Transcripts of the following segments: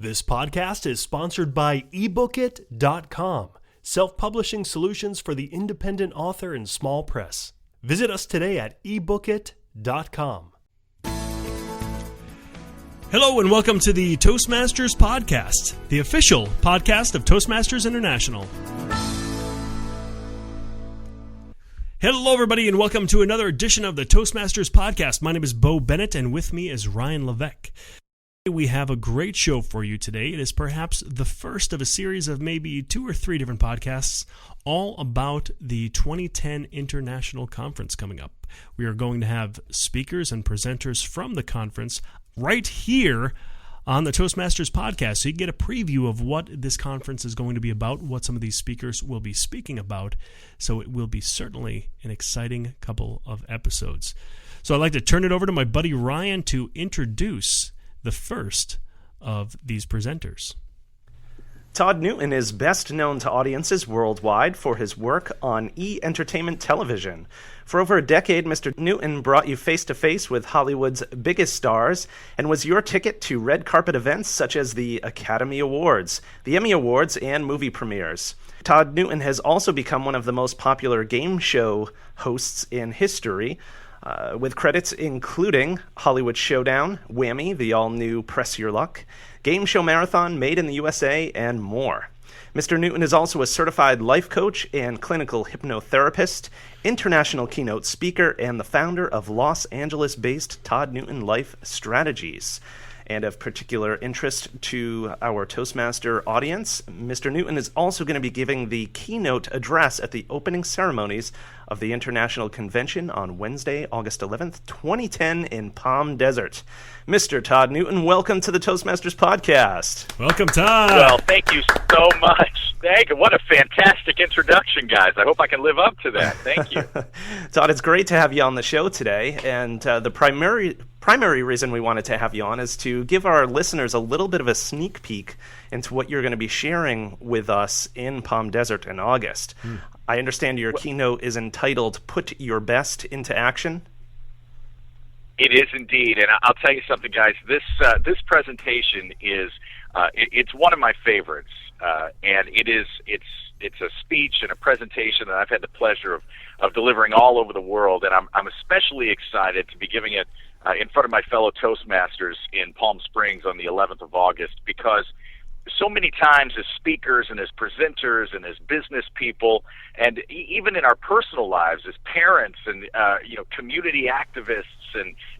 This podcast is sponsored by ebookit.com, self-publishing solutions for the independent author and small press. Visit us today at ebookit.com. Hello and welcome to the Toastmasters podcast, the official podcast of Toastmasters International. Hello everybody and welcome to another edition of the Toastmasters podcast. My name is Bo Bennett and with me is Ryan Levesque. We have a great show for you today. It is perhaps the first of a series of maybe 2 or 3 different podcasts all about the 2010 International Conference coming up. We are going to have speakers and presenters from the conference right here on the Toastmasters podcast, so you can get a preview of what this conference is going to be about, what some of these speakers will be speaking about. So it will be certainly an exciting couple of episodes. So I'd like to turn it over to my buddy Ryan to introduce the first of these presenters. Todd Newton is best known to audiences worldwide for his work on e-entertainment television. For over a decade, Mr. Newton brought you face-to-face with Hollywood's biggest stars and was your ticket to red carpet events such as the Academy Awards, the Emmy Awards, and movie premieres. Todd Newton has also become one of the most popular game show hosts in history, with credits including Hollywood Showdown, Whammy, the all-new Press Your Luck, Game Show Marathon, Made in the USA, and more. Mr. Newton is also a certified life coach and clinical hypnotherapist, international keynote speaker, and the founder of Los Angeles-based Todd Newton Life Strategies. And of particular interest to our Toastmaster audience, Mr. Newton is also going to be giving the keynote address at the opening ceremonies of the International Convention on Wednesday, August 11th, 2010 in Palm Desert. Mr. Todd Newton, welcome to the Toastmasters podcast. Welcome, Todd. Well, thank you so much. Thank you. What a fantastic introduction, guys. I hope I can live up to that. Thank you. Todd, it's great to have you on the show today. And the primary reason we wanted to have you on is to give our listeners a little bit of a sneak peek into what you're going to be sharing with us in Palm Desert in August. I understand your keynote is entitled Put Your Best into Action. It is indeed, and I'll tell you something, guys. This presentation is it's one of my favorites, and it's a speech and a presentation that I've had the pleasure of delivering all over the world, and I'm especially excited to be giving it in front of my fellow Toastmasters in Palm Springs on the 11th of August, because so many times as speakers and as presenters and as business people, and even in our personal lives as parents and community activists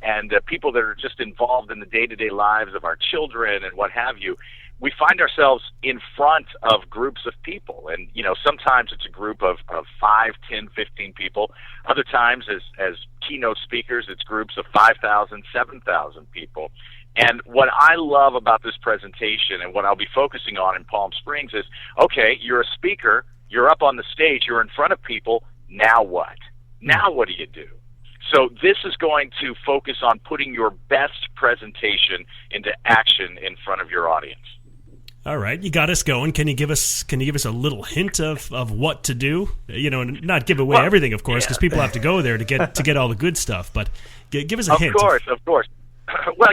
and people that are just involved in the day-to-day lives of our children and what have you, we find ourselves in front of groups of people. And, sometimes it's a group of 5, 10, 15 people. Other times as keynote speakers, it's groups of 5,000, 7,000 people. And what I love about this presentation and what I'll be focusing on in Palm Springs is, okay, you're a speaker, you're up on the stage, you're in front of people, now what? Now what do you do? So this is going to focus on putting your best presentation into action in front of your audience. All right, you got us going. Can you give us a little hint of what to do? Not give away everything, of course, because people have to go there to get all the good stuff. But give us a hint. Of course. Well,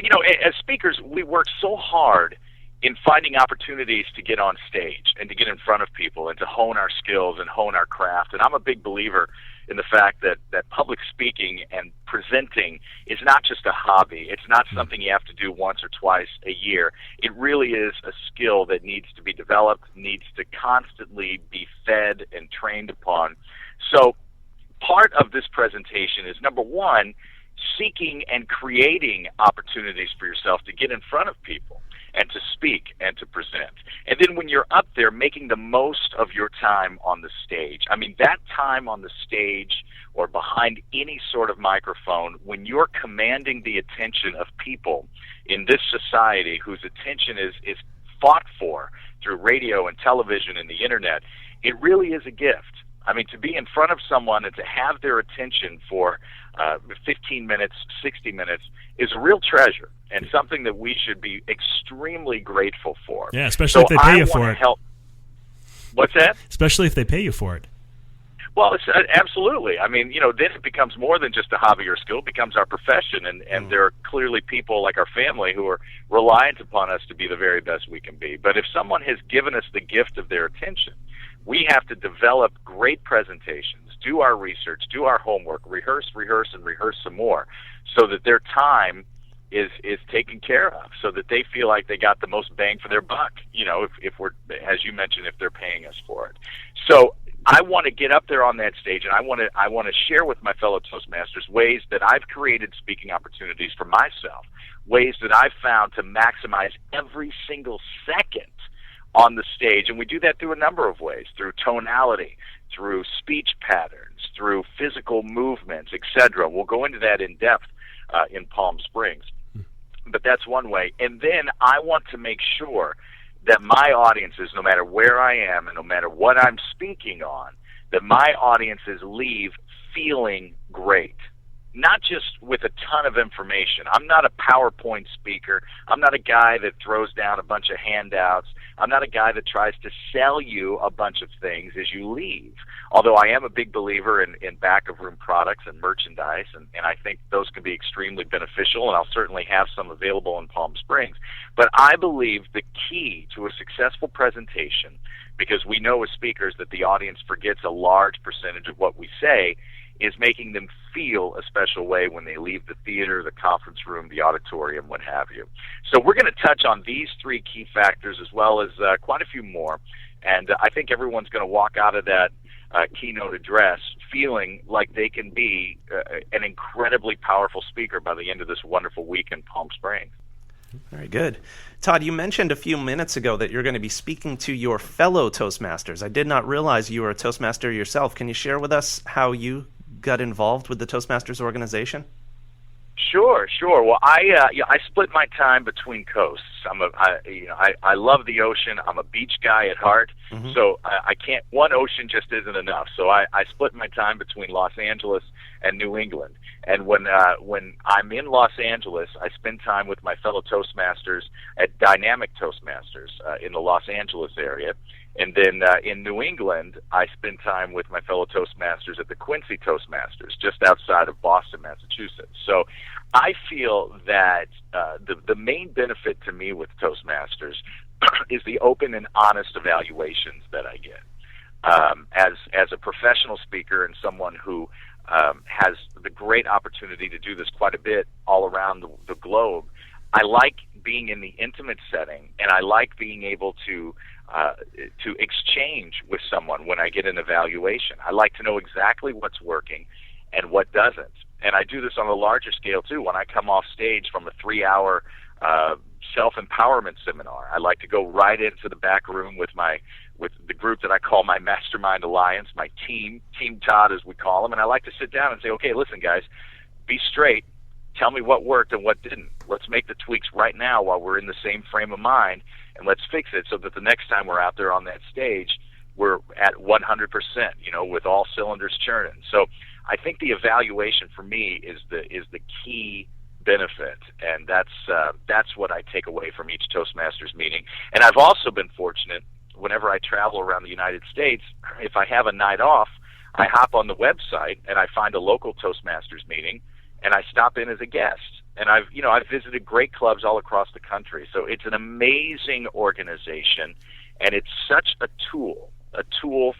as speakers, we work so hard in finding opportunities to get on stage and to get in front of people and to hone our skills and hone our craft. And I'm a big believer in the fact that public speaking and presenting is not just a hobby. It's not something you have to do once or twice a year. It really is a skill that needs to be developed, needs to constantly be fed and trained upon. So part of this presentation is, number one, seeking and creating opportunities for yourself to get in front of people and to speak and to present. And then when you're up there, making the most of your time on the stage. I mean, that time on the stage or behind any sort of microphone, when you're commanding the attention of people in this society whose attention is fought for through radio and television and the internet, it really is a gift. I mean, to be in front of someone and to have their attention for 15 minutes, 60 minutes is a real treasure and something that we should be extremely grateful for. Yeah, especially if they pay you for it. What's that? Especially if they pay you for it. Well, it's absolutely. I mean, then it becomes more than just a hobby or skill. It becomes our profession, and there are clearly people like our family who are reliant upon us to be the very best we can be. But if someone has given us the gift of their attention, we have to develop great presentations, do our research, do our homework, rehearse, and rehearse some more, so that their time is taken care of, so that they feel like they got the most bang for their buck. If we're, as you mentioned, if they're paying us for it. So I want to get up there on that stage, and I want to share with my fellow Toastmasters ways that I've created speaking opportunities for myself, ways that I've found to maximize every single second on the stage. And we do that through a number of ways, through tonality, through speech patterns, through physical movements, etc. We'll go into that in depth in Palm Springs. But that's one way. And then I want to make sure that my audiences, no matter where I am and no matter what I'm speaking on, that my audiences leave feeling great. Not just with a ton of information. I'm not a PowerPoint speaker. I'm not a guy that throws down a bunch of handouts. I'm not a guy that tries to sell you a bunch of things as you leave. Although I am a big believer in back-of-room products and merchandise, and I think those can be extremely beneficial, and I'll certainly have some available in Palm Springs. But I believe the key to a successful presentation, because we know as speakers that the audience forgets a large percentage of what we say, is making them feel a special way when they leave the theater, the conference room, the auditorium, what have you. So we're going to touch on these three key factors as well as quite a few more. And I think everyone's going to walk out of that keynote address feeling like they can be an incredibly powerful speaker by the end of this wonderful week in Palm Springs. Very good. Todd, you mentioned a few minutes ago that you're going to be speaking to your fellow Toastmasters. I did not realize you were a Toastmaster yourself. Can you share with us how you got involved with the Toastmasters organization? Sure. Well, I split my time between coasts. I love the ocean. I'm a beach guy at heart, so I can't. One ocean just isn't enough. So I split my time between Los Angeles and New England. And when I'm in Los Angeles, I spend time with my fellow Toastmasters at Dynamic Toastmasters in the Los Angeles area. And then in New England, I spend time with my fellow Toastmasters at the Quincy Toastmasters, just outside of Boston, Massachusetts. So I feel that the main benefit to me with Toastmasters is the open and honest evaluations that I get. As a professional speaker and someone who has the great opportunity to do this quite a bit all around the globe, I like being in the intimate setting, and I like being able to exchange with someone when I get an evaluation. I like to know exactly what's working and what doesn't. And I do this on a larger scale too. When I come off stage from a 3-hour self-empowerment seminar, I like to go right into the back room with the group that I call my Mastermind Alliance, my Team Todd as we call them, and I like to sit down and say, okay, listen guys, be straight. Tell me what worked and what didn't. Let's make the tweaks right now while we're in the same frame of mind, and let's fix it so that the next time we're out there on that stage, we're at 100%, with all cylinders churning. So I think the evaluation for me is the key benefit, and that's what I take away from each Toastmasters meeting. And I've also been fortunate, whenever I travel around the United States, if I have a night off, I hop on the website and I find a local Toastmasters meeting, and I stop in as a guest. And I've visited great clubs all across the country. So it's an amazing organization, and it's such a tool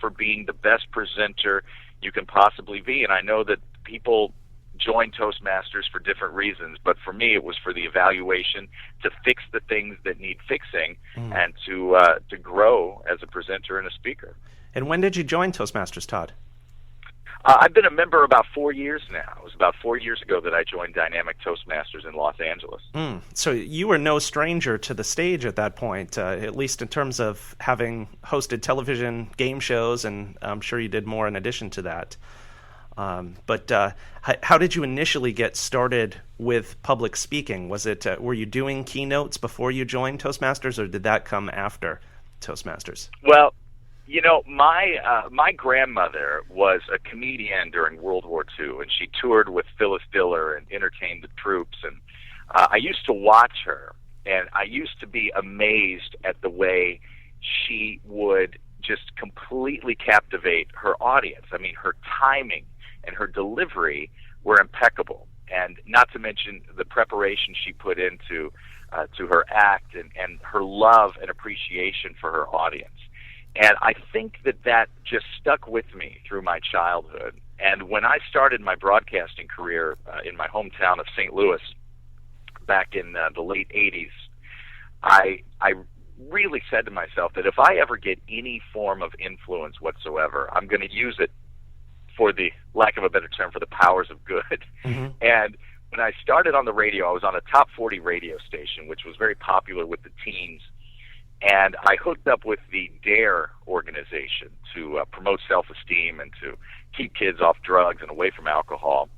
for being the best presenter you can possibly be. And I know that people join Toastmasters for different reasons, but for me it was for the evaluation, to fix the things that need fixing, and to grow as a presenter and a speaker. And when did you join Toastmasters, Todd? I've been a member about 4 years now. It was about 4 years ago that I joined Dynamic Toastmasters in Los Angeles. So you were no stranger to the stage at that point, at least in terms of having hosted television game shows, and I'm sure you did more in addition to that. But how did you initially get started with public speaking? Was it were you doing keynotes before you joined Toastmasters, or did that come after Toastmasters? Well, my grandmother was a comedian during World War II, and she toured with Phyllis Diller and entertained the troops. And I used to watch her, and I used to be amazed at the way she would just completely captivate her audience. I mean, her timing and her delivery were impeccable, and not to mention the preparation she put into to her act and her love and appreciation for her audience. And I think that just stuck with me through my childhood. And when I started my broadcasting career in my hometown of St. Louis back in the late 80s, I really said to myself that if I ever get any form of influence whatsoever, I'm going to use it, for the lack of a better term, for the powers of good. Mm-hmm. And when I started on the radio, I was on a top 40 radio station, which was very popular with the teens. And I hooked up with the DARE organization to promote self-esteem and to keep kids off drugs and away from alcohol.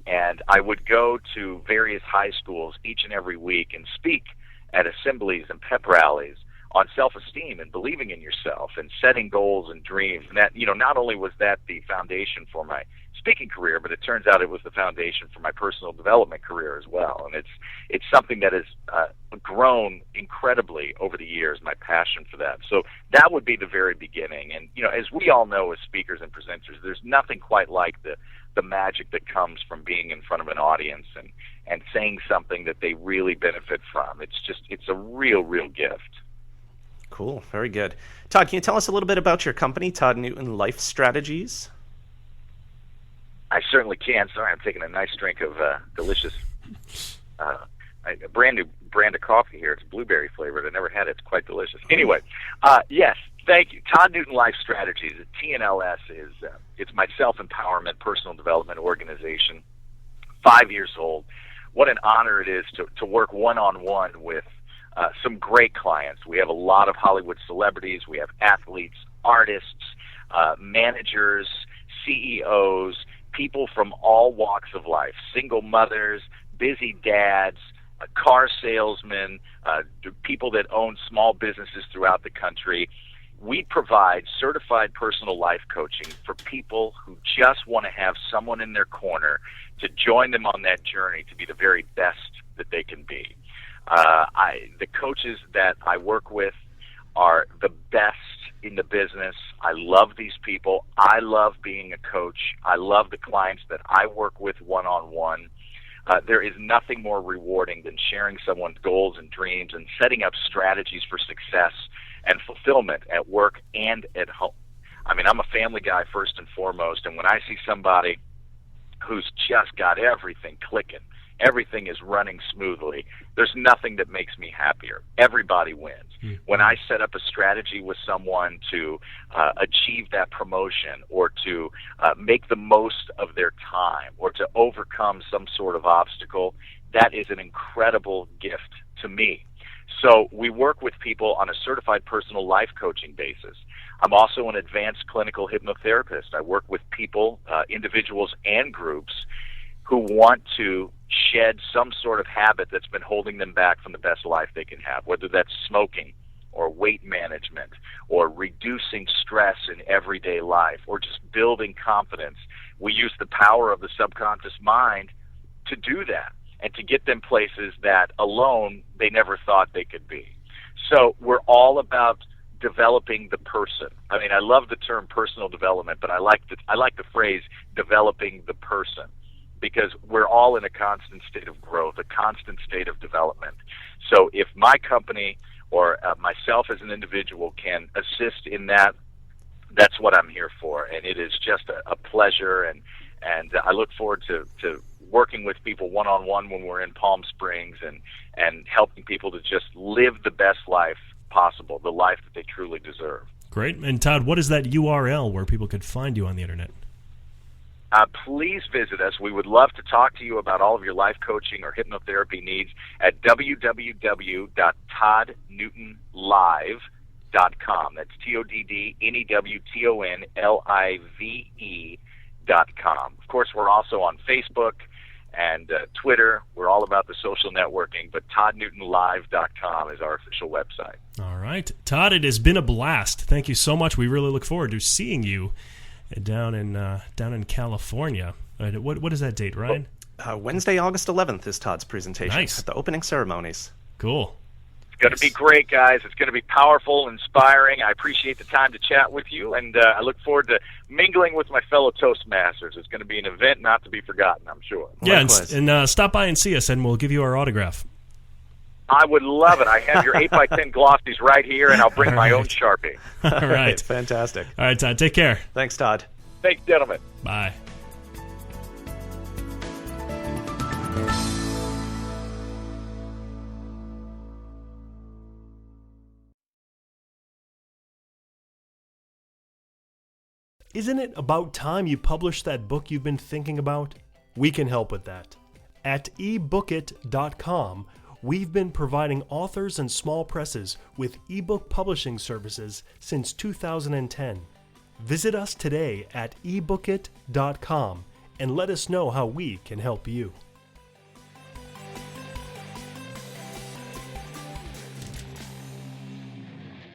And I would go to various high schools each and every week and speak at assemblies and pep rallies on self-esteem and believing in yourself and setting goals and dreams. And that, not only was that the foundation for my speaking career, but it turns out it was the foundation for my personal development career as well. And it's something that has grown incredibly over the years, my passion for that. So that would be the very beginning. And, as we all know as speakers and presenters, there's nothing quite like the magic that comes from being in front of an audience and saying something that they really benefit from. It's a real, real gift. Cool. Very good. Todd, can you tell us a little bit about your company, Todd Newton Life Strategies? I certainly can. Sorry, I'm taking a nice drink of delicious, a brand new brand of coffee here. It's blueberry flavored. I never had it. It's quite delicious. Anyway, yes, thank you. Todd Newton Life Strategies, TNLS, it's my self-empowerment, personal development organization, 5 years old. What an honor it is to work one-on-one with some great clients. We have a lot of Hollywood celebrities. We have athletes, artists, managers, CEOs, people from all walks of life, single mothers, busy dads, car salesmen, people that own small businesses throughout the country. We provide certified personal life coaching for people who just want to have someone in their corner to join them on that journey to be the very best that they can be. The coaches that I work with are the best in the business. I love these people. I love being a coach. I love the clients that I work with one-on-one. There is nothing more rewarding than sharing someone's goals and dreams and setting up strategies for success and fulfillment at work and at home. I mean, I'm a family guy first and foremost, and when I see somebody who's just got everything clicking, everything is running smoothly, there's nothing that makes me happier. Everybody wins. Mm-hmm. When I set up a strategy with someone to achieve that promotion or to make the most of their time or to overcome some sort of obstacle, that is an incredible gift to me. So we work with people on a certified personal life coaching basis. I'm also an advanced clinical hypnotherapist. I work with people, individuals and groups, who want to shed some sort of habit that's been holding them back from the best life they can have, whether that's smoking or weight management or reducing stress in everyday life or just building confidence. We use the power of the subconscious mind to do that and to get them places that alone they never thought they could be. So we're all about developing the person. I mean, I love the term personal development, but I like the phrase developing the person, because we're all in a constant state of growth, a constant state of development. So if my company or myself as an individual can assist in that, that's what I'm here for. And it is just a pleasure, and I look forward to working with people one-on-one when we're in Palm Springs and helping people to just live the best life possible, the life that they truly deserve. Great. And Todd, what is that URL where people could find you on the internet? Please visit us. We would love to talk to you about all of your life coaching or hypnotherapy needs at www.toddnewtonlive.com. That's TODDNEWTONLIVE.com. Of course, we're also on Facebook and Twitter. We're all about the social networking, but toddnewtonlive.com is our official website. All right. Todd, it has been a blast. Thank you so much. We really look forward to seeing you down in California. What is that date, Ryan? Wednesday, August 11th is Todd's presentation. Nice. At the opening ceremonies. Cool. going to be great, guys. It's going to be powerful, inspiring. I appreciate the time to chat with you, and I look forward to mingling with my fellow Toastmasters. It's going to be an event not to be forgotten, I'm sure. Yeah, and stop by and see us, and we'll give you our autograph. I would love it. I have your 8x10 glossies right here, and I'll bring my own Sharpie. All right. Fantastic. All right, Todd, take care. Thanks, Todd. Thanks, gentlemen. Bye. Isn't it about time you published that book you've been thinking about? We can help with that. At ebookit.com, we've been providing authors and small presses with ebook publishing services since 2010. Visit us today at ebookit.com and let us know how we can help you.